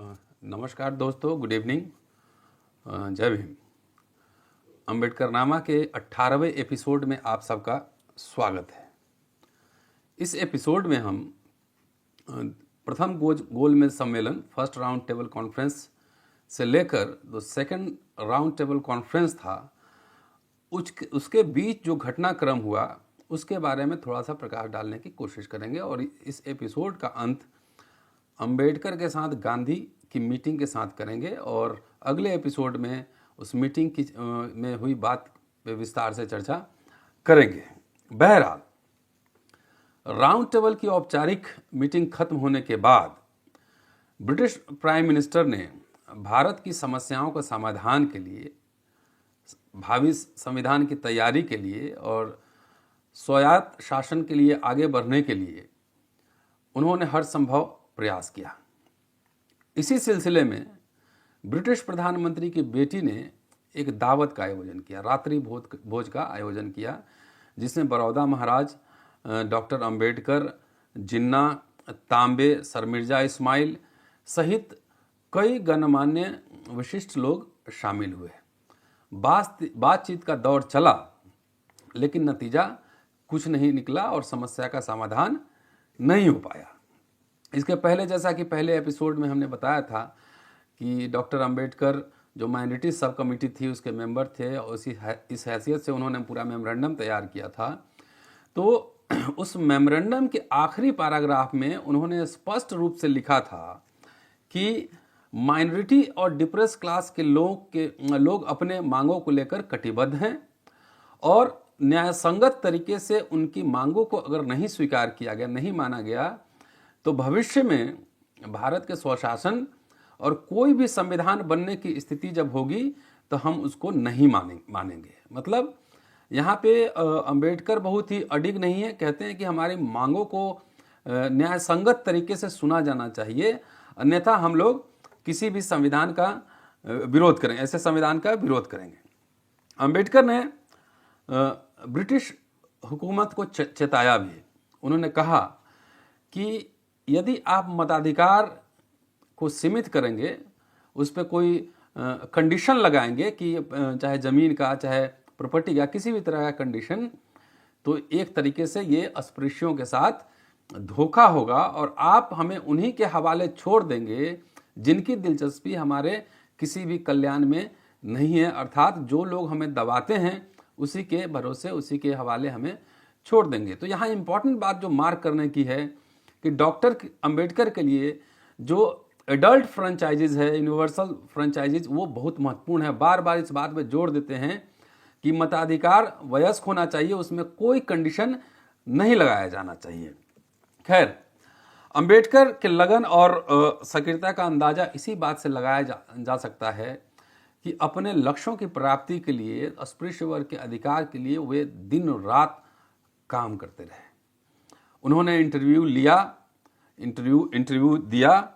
नमस्कार दोस्तों, good evening, जय भीम। अम्बेडकर नामा के 18वें एपिसोड में आप सबका स्वागत है। इस एपिसोड में हम प्रथम गोलमेज सम्मेलन फर्स्ट राउंड टेबल कॉन्फ्रेंस से लेकर जो सेकंड राउंड टेबल कॉन्फ्रेंस था उसके बीच जो घटनाक्रम हुआ उसके बारे में थोड़ा सा प्रकाश डालने की कोशिश करेंगे। और इस एपिसोड का अंत अंबेडकर के साथ गांधी की मीटिंग के साथ करेंगे और अगले एपिसोड में उस मीटिंग की में हुई बात पे विस्तार से चर्चा करेंगे। बहरहाल, राउंड टेबल की औपचारिक मीटिंग खत्म होने के बाद ब्रिटिश प्राइम मिनिस्टर ने भारत की समस्याओं का समाधान के लिए, भावी संविधान की तैयारी के लिए और स्वायत्त शासन के लिए आगे बढ़ने के लिए उन्होंने हर संभव प्रयास किया। इसी सिलसिले में ब्रिटिश प्रधानमंत्री की बेटी ने एक दावत का आयोजन किया, रात्रि भोज का आयोजन किया, जिसमें बड़ौदा महाराज, डॉक्टर अंबेडकर, जिन्ना, तांबे, सर मिर्जा इस्माइल सहित कई गणमान्य विशिष्ट लोग शामिल हुए। बातचीत का दौर चला, लेकिन नतीजा कुछ नहीं निकला और समस्या का समाधान नहीं हो पाया। इसके पहले, जैसा कि पहले एपिसोड में हमने बताया था कि डॉक्टर अंबेडकर जो माइनॉरिटी सब कमेटी थी उसके मेंबर थे और इस हैसियत से उन्होंने पूरा मेमोरेंडम तैयार किया था। तो उस मेमोरेंडम के आखिरी पैराग्राफ में उन्होंने स्पष्ट रूप से लिखा था कि माइनॉरिटी और डिप्रेस क्लास के लोग अपने मांगों को लेकर कटिबद्ध हैं और न्यायसंगत तरीके से उनकी मांगों को अगर नहीं स्वीकार किया गया, नहीं माना गया, तो भविष्य में भारत के स्वशासन और कोई भी संविधान बनने की स्थिति जब होगी तो हम उसको नहीं मानेंगे। मतलब यहाँ पे अंबेडकर बहुत ही अडिग नहीं है, कहते हैं कि हमारी मांगों को न्यायसंगत तरीके से सुना जाना चाहिए, अन्यथा हम लोग किसी भी संविधान का विरोध करेंगे, ऐसे संविधान का विरोध करेंगे। अंबेडकर ने ब्रिटिश हुकूमत को चेताया भी। उन्होंने कहा कि यदि आप मताधिकार को सीमित करेंगे, उस पर कोई कंडीशन लगाएंगे कि चाहे ज़मीन का, चाहे प्रॉपर्टी का, किसी भी तरह का कंडीशन, तो एक तरीके से ये अस्पृश्यों के साथ धोखा होगा और आप हमें उन्हीं के हवाले छोड़ देंगे जिनकी दिलचस्पी हमारे किसी भी कल्याण में नहीं है, अर्थात जो लोग हमें दबाते हैं उसी के भरोसे, उसी के हवाले हमें छोड़ देंगे। तो यहाँ इंपॉर्टेंट बात जो मार्क करने की है कि डॉक्टर अंबेडकर के लिए जो एडल्ट फ्रेंचाइजीज है, यूनिवर्सल फ्रेंचाइजीज, वो बहुत महत्वपूर्ण है। बार बार इस बात पे जोर देते हैं कि मताधिकार वयस्क होना चाहिए, उसमें कोई कंडीशन नहीं लगाया जाना चाहिए। खैर, अंबेडकर के लगन और सक्रियता का अंदाजा इसी बात से लगाया जा सकता है कि अपने लक्ष्यों की प्राप्ति के लिए, अस्पृश्य वर्ग के अधिकार के लिए वे दिन रात काम करते रहे। उन्होंने इंटरव्यू दिया,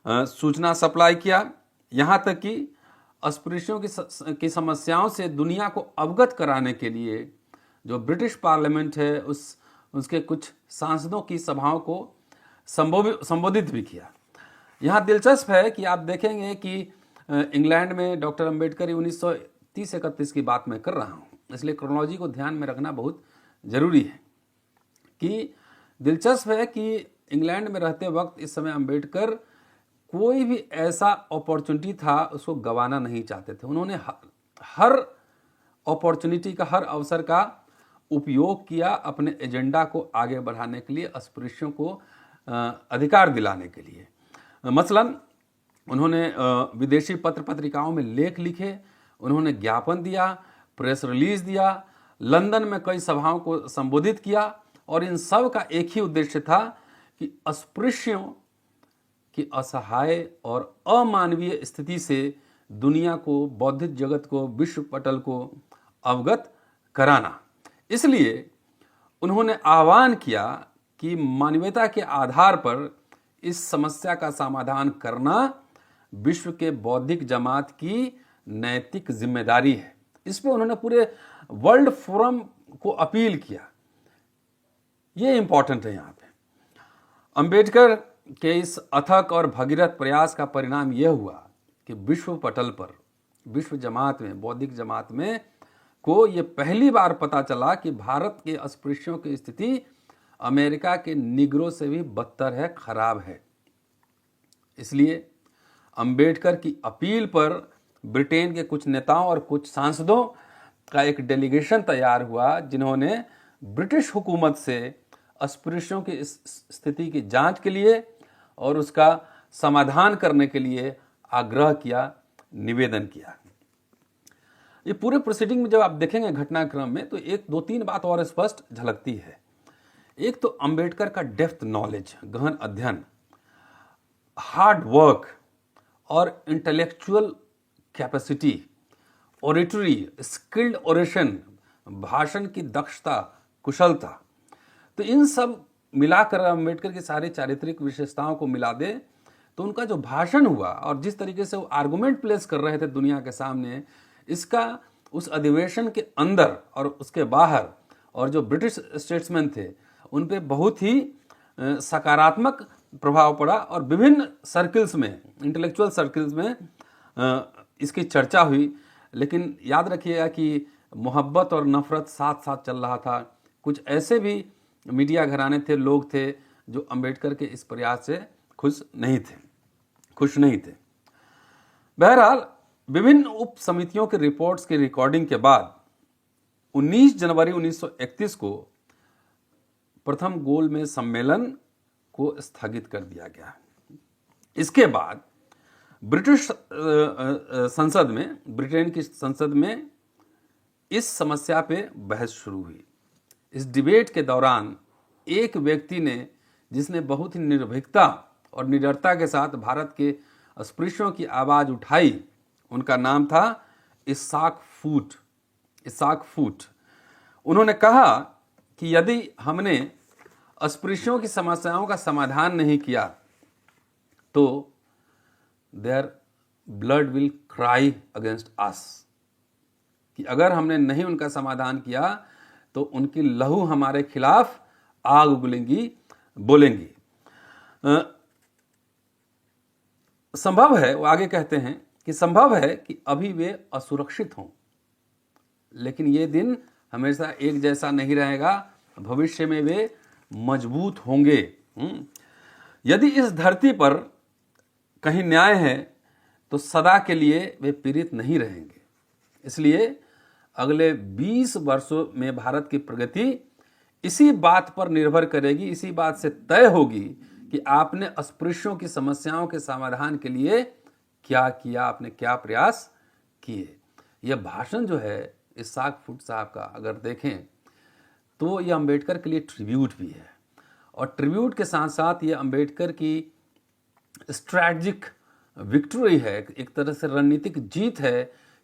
सूचना सप्लाई किया, यहाँ तक कि अस्पृश्यों की समस्याओं से दुनिया को अवगत कराने के लिए जो ब्रिटिश पार्लियामेंट है उसके कुछ सांसदों की सभाओं को संबोधित भी किया। यहाँ दिलचस्प है कि आप देखेंगे कि इंग्लैंड में डॉक्टर अंबेडकर 1930-31 की बात मैं कर रहा हूँ, इसलिए क्रोनोलॉजी को ध्यान में रखना बहुत ज़रूरी है। कि दिलचस्प है कि इंग्लैंड में रहते वक्त इस समय अंबेडकर कोई भी ऐसा अपॉर्चुनिटी था उसको गंवाना नहीं चाहते थे। उन्होंने हर अपॉर्चुनिटी का, हर अवसर का उपयोग किया अपने एजेंडा को आगे बढ़ाने के लिए, अस्पृश्यों को अधिकार दिलाने के लिए। मसलन उन्होंने विदेशी पत्र पत्रिकाओं में लेख लिखे, उन्होंने ज्ञापन दिया, प्रेस रिलीज दिया, लंदन में कई सभाओं को संबोधित किया और इन सब का एक ही उद्देश्य था कि अस्पृश्यों की असहाय और अमानवीय स्थिति से दुनिया को, बौद्धिक जगत को, विश्व पटल को अवगत कराना। इसलिए उन्होंने आह्वान किया कि मानवीयता के आधार पर इस समस्या का समाधान करना विश्व के बौद्धिक जमात की नैतिक जिम्मेदारी है। इस पे उन्होंने पूरे वर्ल्ड फोरम को अपील किया। ये इंपॉर्टेंट है। यहाँ पे अंबेडकर के इस अथक और भगीरथ प्रयास का परिणाम यह हुआ कि विश्व पटल पर, विश्व जमात में, बौद्धिक जमात में को ये पहली बार पता चला कि भारत के अस्पृश्यों की स्थिति अमेरिका के निग्रो से भी बदतर है, खराब है। इसलिए अंबेडकर की अपील पर ब्रिटेन के कुछ नेताओं और कुछ सांसदों का एक डेलीगेशन तैयार हुआ, जिन्होंने ब्रिटिश हुकूमत से अस्पृश्यों की इस स्थिति की जांच के लिए और उसका समाधान करने के लिए आग्रह किया, निवेदन किया। ये पूरे प्रोसीडिंग में जब आप देखेंगे घटनाक्रम में, तो एक दो तीन बात और स्पष्ट झलकती है। एक तो अंबेडकर का डेप्थ नॉलेज, गहन अध्ययन, हार्ड वर्क और intellectual capacity, oratory, skilled oration, भाषण की दक्षता, कुशलता, तो इन सब मिलाकर अंबेडकर की सारी चारित्रिक विशेषताओं को मिला दे तो उनका जो भाषण हुआ और जिस तरीके से वो आर्गुमेंट प्लेस कर रहे थे दुनिया के सामने, इसका उस अधिवेशन के अंदर और उसके बाहर और जो ब्रिटिश स्टेट्समैन थे उन पे बहुत ही सकारात्मक प्रभाव पड़ा और विभिन्न सर्किल्स में, इंटेलेक्चुअल सर्किल्स में इसकी चर्चा हुई। लेकिन याद रखिएगा कि मोहब्बत और नफरत साथ साथ चल रहा था। कुछ ऐसे भी मीडिया घराने थे, लोग थे जो अंबेडकर के इस प्रयास से खुश नहीं थे। बहरहाल विभिन्न उप समितियों की रिपोर्ट्स की रिकॉर्डिंग के बाद 19 जनवरी 1931 को प्रथम गोलमेज सम्मेलन को स्थगित कर दिया गया। इसके बाद ब्रिटिश संसद में, ब्रिटेन की संसद में इस समस्या पे बहस शुरू हुई। इस डिबेट के दौरान एक व्यक्ति ने, जिसने बहुत ही निर्भीकता और निडरता के साथ भारत के अस्पृश्यों की आवाज उठाई, उनका नाम था इसाक फूट। उन्होंने कहा कि यदि हमने अस्पृश्यों की समस्याओं का समाधान नहीं किया तो their blood will cry against us, कि अगर हमने नहीं उनका समाधान किया तो उनकी लहू हमारे खिलाफ आग बोलेंगी। संभव है, वो आगे कहते हैं कि संभव है कि अभी वे असुरक्षित हों, लेकिन ये दिन हमेशा एक जैसा नहीं रहेगा, भविष्य में वे मजबूत होंगे। यदि इस धरती पर कहीं न्याय है तो सदा के लिए वे पीड़ित नहीं रहेंगे। इसलिए अगले 20 वर्षों में भारत की प्रगति इसी बात पर निर्भर करेगी, इसी बात से तय होगी कि आपने अस्पृश्यों की समस्याओं के समाधान के लिए क्या किया, आपने क्या प्रयास किए। यह भाषण जो है इसाक फूट साहब का, अगर देखें तो यह अंबेडकर के लिए ट्रिब्यूट भी है, और ट्रिब्यूट के साथ साथ ये अंबेडकर की स्ट्रैटेजिक विक्ट्री है, एक तरह से रणनीतिक जीत है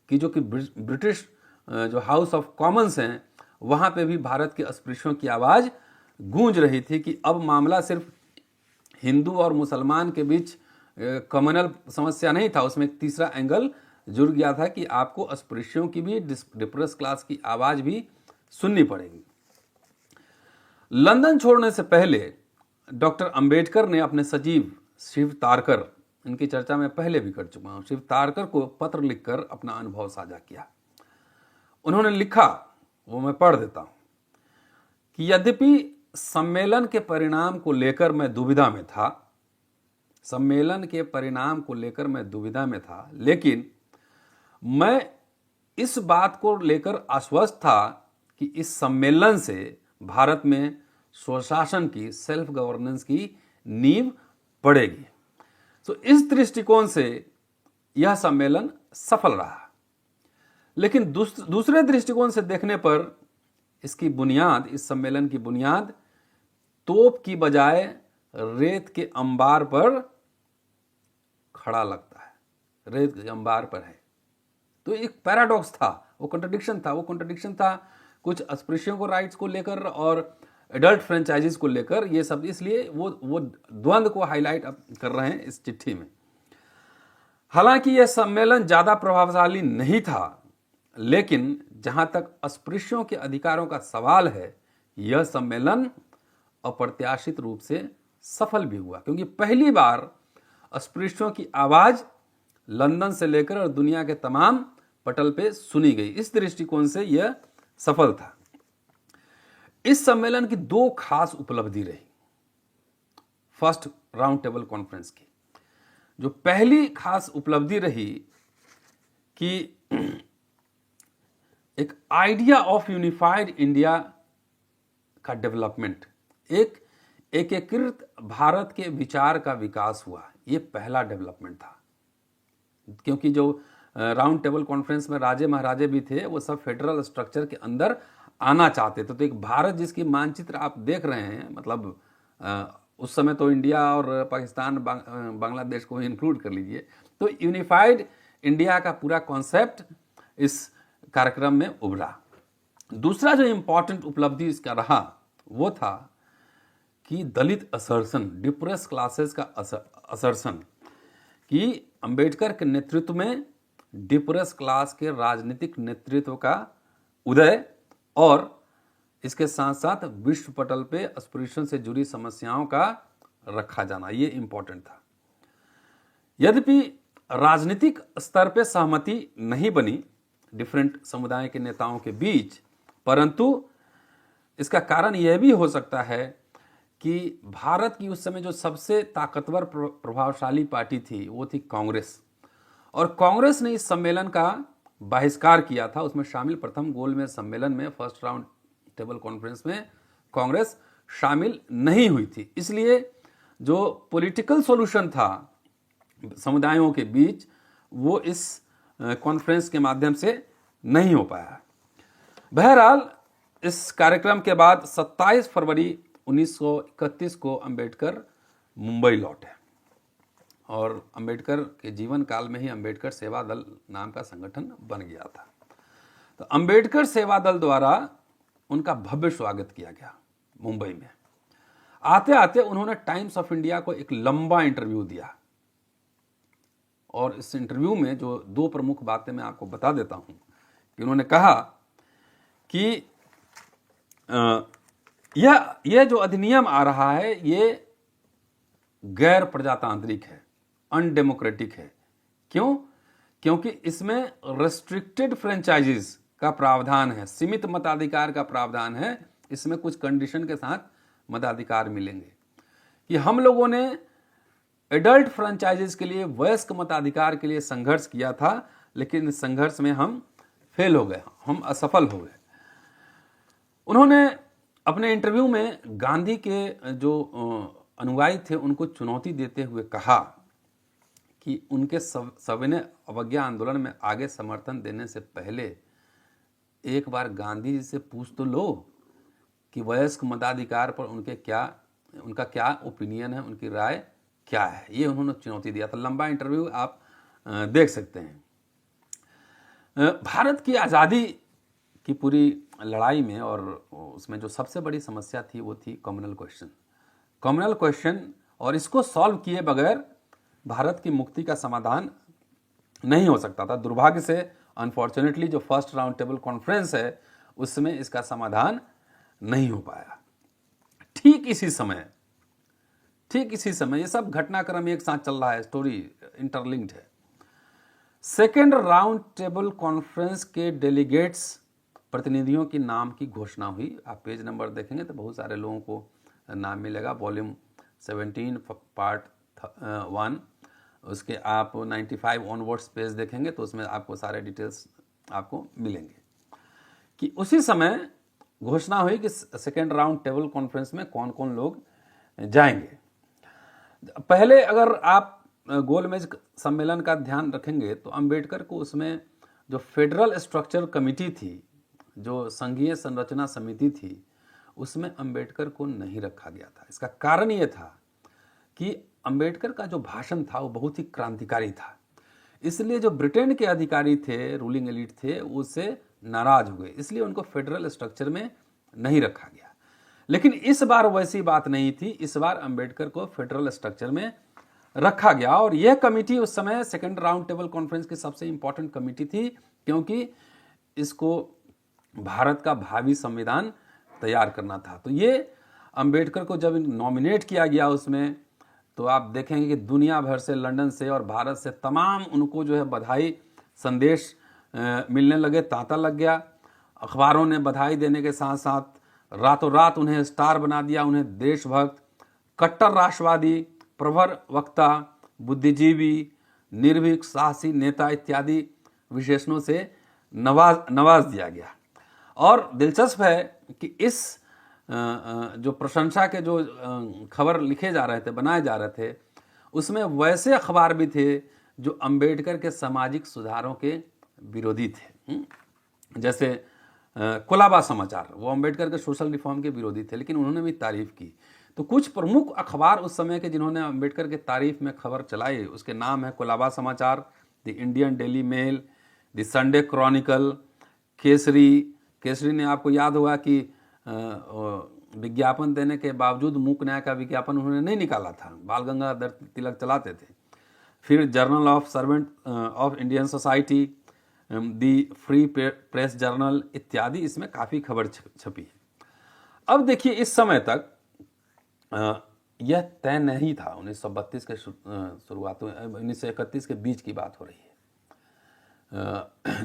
कि जो कि ब्रिटिश जो हाउस ऑफ कॉमन्स हैं वहाँ पे भी भारत के अस्पृश्यों की आवाज़ गूंज रही थी कि अब मामला सिर्फ हिंदू और मुसलमान के बीच कम्युनल समस्या नहीं था, उसमें एक तीसरा एंगल जुड़ गया था कि आपको अस्पृश्यों की भी, डिप्रेस क्लास की आवाज़ भी सुननी पड़ेगी। लंदन छोड़ने से पहले डॉक्टर अंबेडकर ने अपने सचिव शिव तारकर, इनकी चर्चा मैं पहले भी कर चुका हूँ, शिव तारकर को पत्र लिखकर अपना अनुभव साझा किया। उन्होंने लिखा, वो मैं पढ़ देता हूँ, कि यद्यपि सम्मेलन के परिणाम को लेकर मैं दुविधा में था, लेकिन मैं इस बात को लेकर आश्वस्त था कि इस सम्मेलन से भारत में स्वशासन की, सेल्फ गवर्नेंस की नींव पड़ेगी। तो इस दृष्टिकोण से यह सम्मेलन सफल रहा। लेकिन दूसरे दृष्टिकोण से देखने पर इसकी बुनियाद, इस सम्मेलन की बुनियाद तोप की बजाय रेत के अंबार पर खड़ा लगता है, रेत के अंबार पर है। तो एक पैराडॉक्स था, वो कंट्रडिक्शन था कुछ अस्पृश्यों को राइट्स को लेकर और एडल्ट फ्रेंचाइजीज को लेकर, ये सब, इसलिए वो द्वंद्व को हाईलाइट कर रहे हैं इस चिट्ठी में। हालांकि यह सम्मेलन ज्यादा प्रभावशाली नहीं था, लेकिन जहां तक अस्पृश्यों के अधिकारों का सवाल है, यह सम्मेलन अप्रत्याशित रूप से सफल भी हुआ, क्योंकि पहली बार अस्पृश्यों की आवाज लंदन से लेकर और दुनिया के तमाम पटल पे सुनी गई। इस दृष्टिकोण से यह सफल था। इस सम्मेलन की दो खास उपलब्धि रही फर्स्ट राउंड टेबल कॉन्फ्रेंस की। जो पहली खास उपलब्धि रही कि एक आइडिया ऑफ यूनिफाइड इंडिया का डेवलपमेंट, एक एकीकृत भारत के विचार का विकास हुआ। यह पहला डेवलपमेंट था, क्योंकि जो राउंड टेबल कॉन्फ्रेंस में राजे महाराजे भी थे, वो सब फेडरल स्ट्रक्चर के अंदर आना चाहते थे। तो एक भारत जिसकी मानचित्र आप देख रहे हैं, मतलब उस समय तो इंडिया और पाकिस्तान बांग्लादेश को इंक्लूड कर लीजिए, तो यूनिफाइड इंडिया का पूरा कॉन्सेप्ट इस कार्यक्रम में उभरा। दूसरा जो इंपॉर्टेंट उपलब्धि इसका रहा वो था कि दलित असर्शन, डिप्रेस क्लासेस का असर्शन, कि अंबेडकर के नेतृत्व में डिप्रेस क्लास के राजनीतिक नेतृत्व का उदय और इसके साथ साथ विश्व पटल पे अस्पृश्यन से जुड़ी समस्याओं का रखा जाना, ये इंपॉर्टेंट था। यद्यपि राजनीतिक स्तर पे सहमति नहीं बनी डिफरेंट समुदाय के नेताओं के बीच, परंतु इसका कारण यह भी हो सकता है कि भारत की उस समय जो सबसे ताकतवर प्रभावशाली पार्टी थी वो थी कांग्रेस, और कांग्रेस ने इस सम्मेलन का बहिष्कार किया था। उसमें शामिल प्रथम गोलमेज सम्मेलन में, फर्स्ट राउंड टेबल कॉन्फ्रेंस में कांग्रेस शामिल नहीं हुई थी। इसलिए जो पॉलिटिकल सॉल्यूशन था समुदायों के बीच, वो इस कॉन्फ्रेंस के माध्यम से नहीं हो पाया। बहरहाल इस कार्यक्रम के बाद 27 फरवरी 1931 को अंबेडकर मुंबई लौटे, और अंबेडकर के जीवन काल में ही अंबेडकर सेवा दल नाम का संगठन बन गया था। तो अंबेडकर सेवा दल द्वारा उनका भव्य स्वागत किया गया मुंबई में। आते आते उन्होंने टाइम्स ऑफ इंडिया को एक लंबा इंटरव्यू दिया, और इस इंटरव्यू में जो दो प्रमुख बातें मैं आपको बता देता हूं कि उन्होंने कहा कि यह जो अधिनियम आ रहा है ये गैर प्रजातांत्रिक है, अनडेमोक्रेटिक है। क्यों? क्योंकि इसमें रेस्ट्रिक्टेड फ्रेंचाइजीज का प्रावधान है, सीमित मताधिकार का प्रावधान है। इसमें कुछ कंडीशन के साथ मताधिकार मिलेंगे कि हम लोगों ने एडल्ट फ्रेंचाइजीज के लिए, वयस्क मताधिकार के लिए संघर्ष किया था, लेकिन इस संघर्ष में हम फेल हो गए, हम असफल हो गए। उन्होंने अपने इंटरव्यू में गांधी के जो अनुयायी थे उनको चुनौती देते हुए कहा कि उनके सविनय अवज्ञा आंदोलन में आगे समर्थन देने से पहले एक बार गांधी जी से पूछ तो लो कि वयस्क मताधिकार पर उनका क्या ओपिनियन है, उनकी राय क्या है। ये उन्होंने चुनौती दिया था। लंबा इंटरव्यू आप देख सकते हैं। भारत की आज़ादी की पूरी लड़ाई में, और उसमें जो सबसे बड़ी समस्या थी वो थी कम्युनल क्वेश्चन, और इसको सॉल्व किए बगैर भारत की मुक्ति का समाधान नहीं हो सकता था। दुर्भाग्य से अनफॉर्चुनेटली जो फर्स्ट राउंड टेबल कॉन्फ्रेंस है उसमें इसका समाधान नहीं हो पाया। ठीक इसी समय ये सब घटनाक्रम एक साथ चल रहा है, स्टोरी इंटरलिंक्ड है। सेकेंड राउंड टेबल कॉन्फ्रेंस के डेलीगेट्स, प्रतिनिधियों की नाम की घोषणा हुई। आप पेज नंबर देखेंगे तो बहुत सारे लोगों को नाम मिलेगा। वॉल्यूम 17 पार्ट 1, उसके आप 95 ऑनवर्ड्स पेज देखेंगे तो उसमें आपको सारे डिटेल्स आपको मिलेंगे कि उसी समय घोषणा हुई कि सेकेंड राउंड टेबल कॉन्फ्रेंस में कौन कौन लोग जाएंगे। पहले अगर आप गोलमेज सम्मेलन का ध्यान रखेंगे तो अंबेडकर को उसमें जो फेडरल स्ट्रक्चर कमेटी थी, जो संघीय संरचना समिति थी, उसमें अंबेडकर को नहीं रखा गया था। इसका कारण ये था कि अंबेडकर का जो भाषण था वो बहुत ही क्रांतिकारी था, इसलिए जो ब्रिटेन के अधिकारी थे, रूलिंग एलिट थे, उससे नाराज हुए, इसलिए उनको फेडरल स्ट्रक्चर में नहीं रखा गया। लेकिन इस बार वैसी बात नहीं थी। इस बार अंबेडकर को फेडरल स्ट्रक्चर में रखा गया, और यह कमेटी उस समय सेकेंड राउंड टेबल कॉन्फ्रेंस की सबसे इंपॉर्टेंट कमेटी थी, क्योंकि इसको भारत का भावी संविधान तैयार करना था। तो ये अंबेडकर को जब नॉमिनेट किया गया उसमें, तो आप देखेंगे कि दुनिया भर से, लंदन से और भारत से तमाम उनको जो है बधाई संदेश मिलने लगे, तांता लग गया। अखबारों ने बधाई देने के साथ साथ रातों रात उन्हें स्टार बना दिया। उन्हें देशभक्त, कट्टर राष्ट्रवादी, प्रवर वक्ता, बुद्धिजीवी, निर्भीक, साहसी नेता इत्यादि विशेषणों से नवाज दिया गया। और दिलचस्प है कि इस जो प्रशंसा के जो खबर लिखे जा रहे थे, बनाए जा रहे थे, उसमें वैसे अखबार भी थे जो अंबेडकर के सामाजिक सुधारों के विरोधी थे। जैसे कोलाबा समाचार, वो अंबेडकर के सोशल रिफॉर्म के विरोधी थे, लेकिन उन्होंने भी तारीफ की। तो कुछ प्रमुख अखबार उस समय के जिन्होंने अंबेडकर के तारीफ में खबर चलाई, उसके नाम है Colaba Samachar, the Indian Daily Mail, the Sunday Chronicle, Kesari ने आपको याद होगा कि विज्ञापन देने के बावजूद मूक न्याय का विज्ञापन उन्होंने नहीं निकाला था, बाल गंगाधर तिलक चलाते थे। फिर journal of servant of Indian society, the free press journal इत्यादि, इसमें काफ़ी खबर छपी है। अब देखिए, इस समय तक यह तय नहीं था। 1932 के शुरुआत में, 1931 के बीच की बात हो रही है,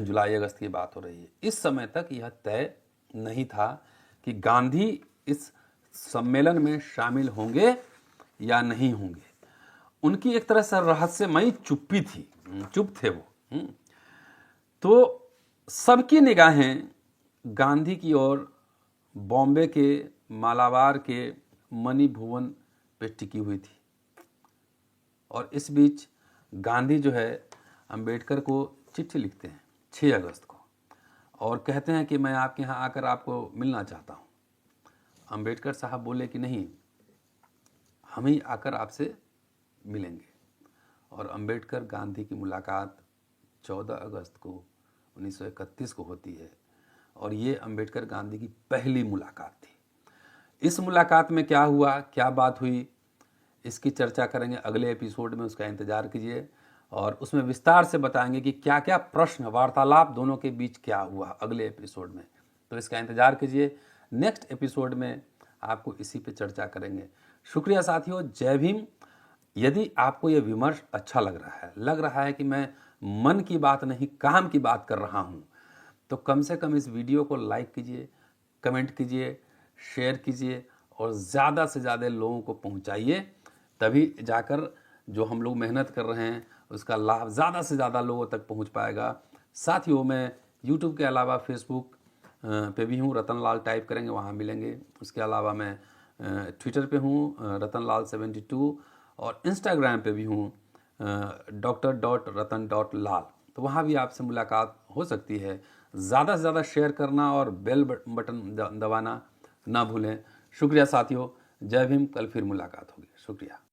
जुलाई अगस्त की बात हो रही है। इस समय तक यह तय नहीं था कि गांधी इस सम्मेलन में शामिल होंगे या नहीं होंगे। उनकी एक तरह से रहस्यमयी चुप्पी थी, चुप थे वो। तो सबकी निगाहें गांधी की ओर बॉम्बे के मालाबार के मणि भुवन पे टिकी हुई थी। और इस बीच गांधी जो है अंबेडकर को चिट्ठी लिखते हैं 6 अगस्त को, और कहते हैं कि मैं आपके यहाँ आकर आपको मिलना चाहता हूँ। अंबेडकर साहब बोले कि नहीं, हम ही आकर आपसे मिलेंगे। और अंबेडकर गांधी की मुलाकात 14 अगस्त को 1931 को होती है, और ये अंबेडकर गांधी की पहली मुलाकात थी। इस मुलाकात में क्या हुआ, क्या बात हुई, इसकी चर्चा करेंगे अगले एपिसोड में, उसका इंतजार कीजिए। और उसमें विस्तार से बताएंगे कि क्या क्या प्रश्न, वार्तालाप दोनों के बीच क्या हुआ अगले एपिसोड में। तो इसका इंतजार कीजिए, नेक्स्ट एपिसोड में आपको इसी पे चर्चा करेंगे। शुक्रिया साथियों, जय भीम। यदि आपको यह विमर्श अच्छा लग रहा है कि मैं मन की बात नहीं काम की बात कर रहा हूँ, तो कम से कम इस वीडियो को लाइक कीजिए, कमेंट कीजिए, शेयर कीजिए और ज़्यादा से ज़्यादा लोगों को पहुँचाइए। तभी जाकर जो हम लोग मेहनत कर रहे हैं उसका लाभ ज़्यादा से ज़्यादा लोगों तक पहुंच पाएगा। साथियों, मैं YouTube के अलावा फेसबुक पे भी हूँ, रतनलाल टाइप करेंगे वहाँ मिलेंगे। उसके अलावा मैं ट्विटर पे हूँ रतनलाल72, और इंस्टाग्राम पे भी हूँ dr.ratan.lal। तो वहाँ भी आपसे मुलाकात हो सकती है। ज़्यादा से ज़्यादा शेयर करना और बेल बटन दबाना ना भूलें। शुक्रिया साथियों, जय भीम। कल फिर मुलाकात होगी। शुक्रिया।